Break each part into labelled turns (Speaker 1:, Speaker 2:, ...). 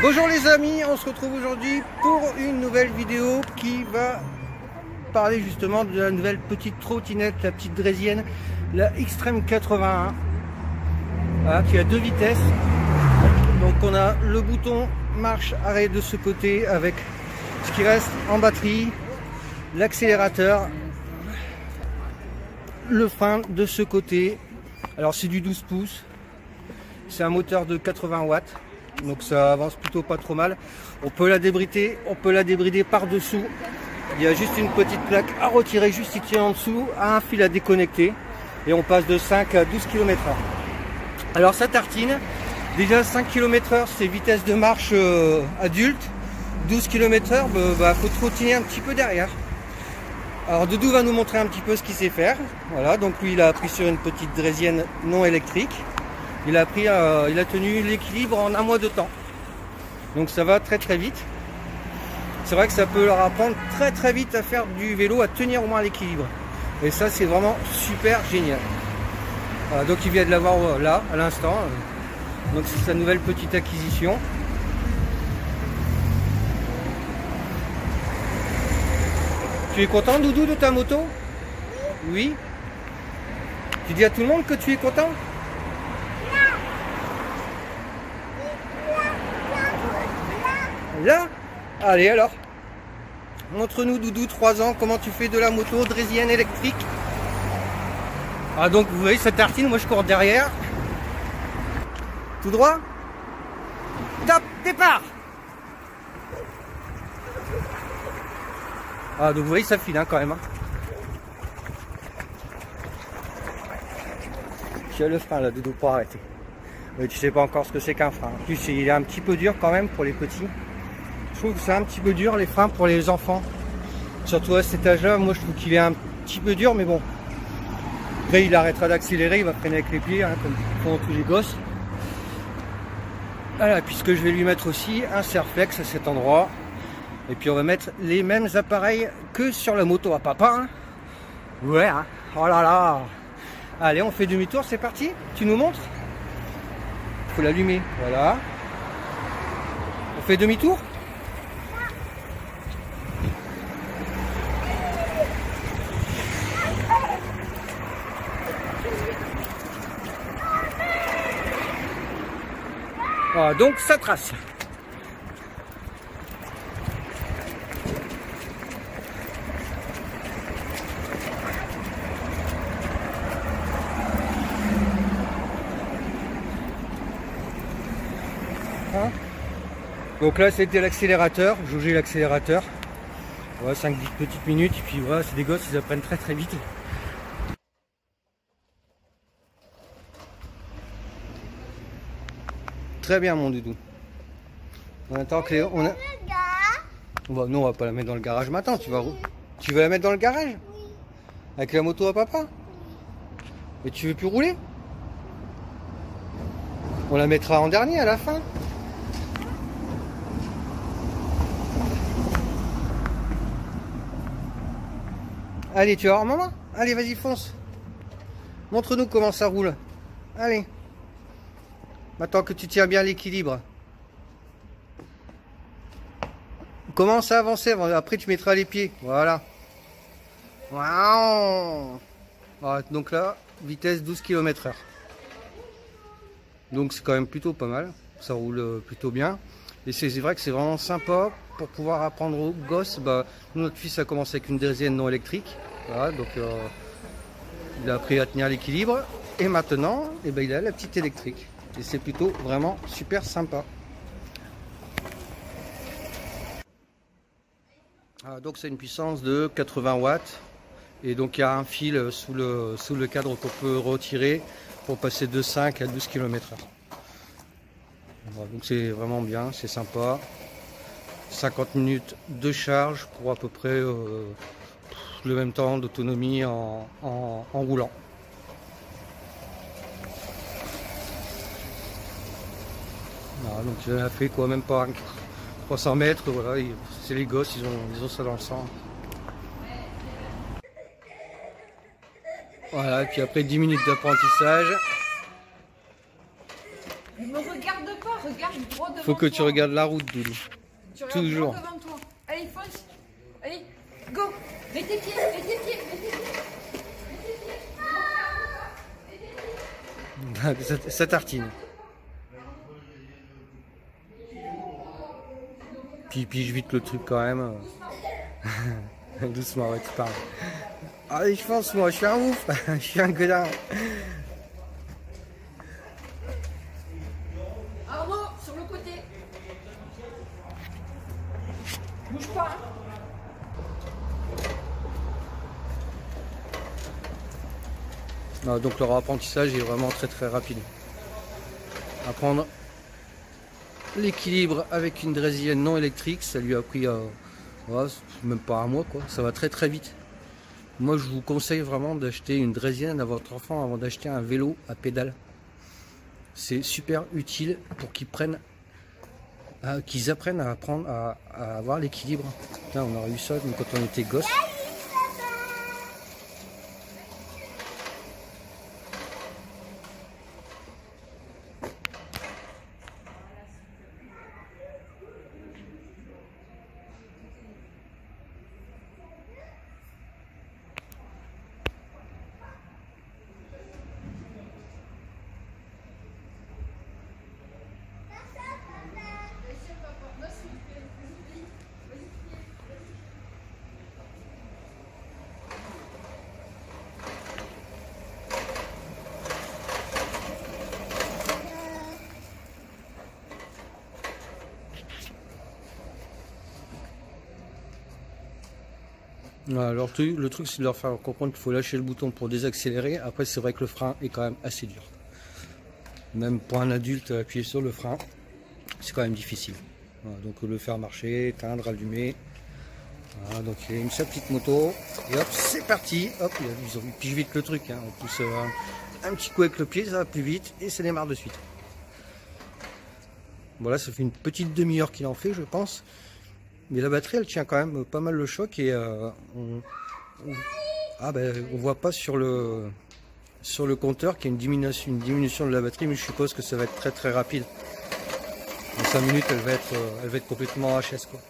Speaker 1: Bonjour les amis, on se retrouve aujourd'hui pour une nouvelle vidéo qui va parler justement de la nouvelle petite trottinette, la petite draisienne, la Xtreme 81, voilà, qui a 2 vitesses. Donc on a le bouton marche arrêt de ce côté avec ce qui reste en batterie, l'accélérateur, le frein de ce côté. Alors c'est du 12 pouces, c'est un moteur de 80 watts. Donc ça avance plutôt pas trop mal. On peut la débrider, par dessous. Il y a juste une petite plaque à retirer juste ici en dessous, un fil à déconnecter et on passe de 5 à 12 km/h. Alors ça tartine. Déjà 5 km/h c'est vitesse de marche adulte. 12 km/h, faut trottiner un petit peu derrière. Alors Doudou va nous montrer un petit peu ce qu'il sait faire. Voilà, donc lui il a appris sur une petite draisienne non électrique. Il a tenu l'équilibre en un mois de temps. Donc ça va très vite. C'est vrai que ça peut leur apprendre très vite à faire du vélo, à tenir au moins l'équilibre. Et ça c'est vraiment super génial. Voilà, donc il vient de l'avoir là, à l'instant. Donc c'est sa nouvelle petite acquisition. Tu es content Doudou de ta moto? Oui. Tu dis à tout le monde que tu es content? Là? Allez alors, montre-nous Doudou, 3 ans, comment tu fais de la moto draisienne électrique. Ah donc vous voyez cette tartine, moi je cours derrière. Tout droit. Top, départ. Ah donc vous voyez ça file hein, quand même. Hein. J'ai le frein là Doudou pour arrêter. Mais tu sais pas encore ce que c'est qu'un frein. En plus il est un petit peu dur quand même pour les petits. Je trouve que c'est un petit peu dur les freins pour les enfants. Surtout à cet âge-là, moi je trouve qu'il est un petit peu dur, mais bon. Après il arrêtera d'accélérer, il va freiner avec les pieds, hein, comme font tous les gosses. Voilà, puisque je vais lui mettre aussi un serre-flex à cet endroit. Et puis on va mettre les mêmes appareils que sur la moto à papa. Hein. Ouais, hein. Oh là là. Allez, on fait demi-tour, c'est parti. Tu nous montres? Faut l'allumer, voilà. On fait demi-tour? Voilà, donc ça trace. Hein, donc là c'était l'accélérateur, jauger l'accélérateur. Ouais, 5-10 petites minutes et puis voilà, c'est des gosses, ils apprennent très vite. Très bien mon Doudou. On attend que on a... Non, on va pas la mettre dans le garage maintenant. Tu vas la mettre dans le garage? Oui. Avec la moto à papa? Et tu veux plus rouler? On la mettra en dernier à la fin. Allez, tu vas voir maman? Allez, vas-y, fonce. Montre-nous comment ça roule. Allez. Maintenant que tu tiens bien l'équilibre. Commence à avancer, après tu mettras les pieds. Voilà. Wow. Voilà, donc là, vitesse 12 km/h. Donc c'est quand même plutôt pas mal. Ça roule plutôt bien. Et c'est vrai que c'est vraiment sympa pour pouvoir apprendre aux gosses. Notre fils a commencé avec une draisienne non électrique. Voilà, donc il a appris à tenir l'équilibre. Et maintenant, il a la petite électrique. Et c'est plutôt vraiment super sympa. Ah, donc c'est une puissance de 80 watts. Et donc il y a un fil sous le cadre qu'on peut retirer pour passer de 5 à 12 km/h. Voilà, donc c'est vraiment bien, c'est sympa. 50 minutes de charge pour à peu près le même temps d'autonomie en roulant. Voilà, donc il a fait quoi, même pas 300 mètres, voilà, c'est les gosses, ils ont ça dans le sang. Voilà, et puis après 10 minutes d'apprentissage.
Speaker 2: Ne me regarde pas, regarde droit devant
Speaker 1: Faut que tu regardes la route, Doudou. Toujours.
Speaker 2: Devant toi. Allez, fonce. Allez, go. Mets tes pieds, mets tes pieds, mets tes pieds.
Speaker 1: Ça tartine. Puis je vite le truc quand même. Doucement, ouais, tu parles. Allez, je pense, moi, je suis un ouf. Je suis un godin.
Speaker 2: Arnaud, sur le côté. Bouge pas.
Speaker 1: Non, donc leur apprentissage est vraiment très rapide. Apprendre l'équilibre avec une draisienne non électrique, ça lui a pris ouais, même pas un mois, quoi. Ça va très vite. Moi je vous conseille vraiment d'acheter une draisienne à votre enfant avant d'acheter un vélo à pédale. C'est super utile pour qu'ils apprennent à apprendre à avoir l'équilibre. Putain, on aurait eu ça quand on était gosse. Alors le truc c'est de leur faire comprendre qu'il faut lâcher le bouton pour désaccélérer. Après c'est vrai que le frein est quand même assez dur. Même pour un adulte appuyer sur le frein, c'est quand même difficile. Voilà, donc le faire marcher, éteindre, allumer. Voilà, donc il a une sa petite moto. Et hop, c'est parti. Hop, ils pigent vite le truc. Hein. On pousse un petit coup avec le pied, ça va plus vite et ça démarre de suite. Voilà, ça fait une petite demi-heure qu'il en fait, je pense. Mais la batterie, elle tient quand même pas mal le choc et on voit pas sur le compteur qu'il y a une diminution de la batterie, mais je suppose que ça va être très rapide. En 5 minutes, elle va être complètement HS, quoi.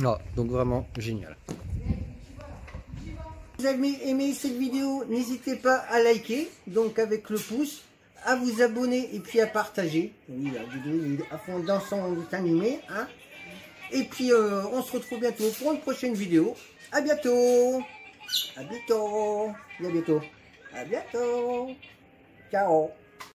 Speaker 1: Ah, donc vraiment génial. Si vous avez aimé cette vidéo, n'hésitez pas à liker, donc avec le pouce, à vous abonner et puis à partager. Oui, la vidéo il est à fond dans son animé. Hein. Et puis on se retrouve bientôt pour une prochaine vidéo. À bientôt. À bientôt. À bientôt. À bientôt. Ciao.